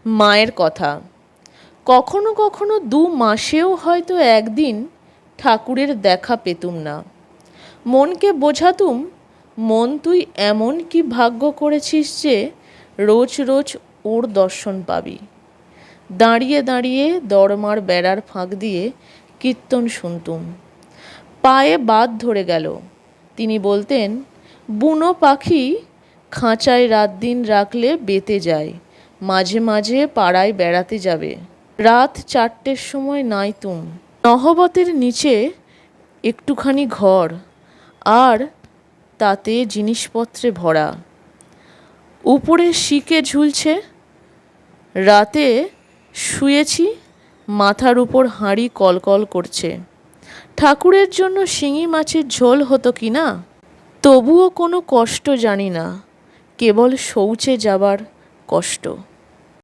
মায়ের কথা। কখনো কখনো 2 মাসেও হয়তো একদিন ঠাকুরের দেখা পেতুম না। মনকে বোঝাতুম, মন তুই এমন কি ভাগ্য করেছিস যে রোজ রোজ ওর দর্শন পাবি। দাঁড়িয়ে দাঁড়িয়ে দরমার বেড়ার ফাঁক দিয়ে কীর্তন শুনতুম। পায়ে বাদ ধরে গেল। তিনি বলতেন, বুনো পাখি খাঁচায় রাত দিন রাখলে বেঁতে যায়, মাঝে মাঝে পাড়ায় বেড়াতে যাবে। রাত 4টের সময় নাইতুম। নহবতের নিচে একটুখানি ঘর, আর তাতে জিনিসপত্রে ভরা। উপরে শিকে ঝুলছে। রাতে শুয়েছি, মাথার উপর হাঁড়ি কলকল করছে। ঠাকুরের জন্য শিঙি মাছের ঝোল হতো কি না, তবুও কোনো কষ্ট জানি না, কেবল শৌচে যাবার কষ্ট।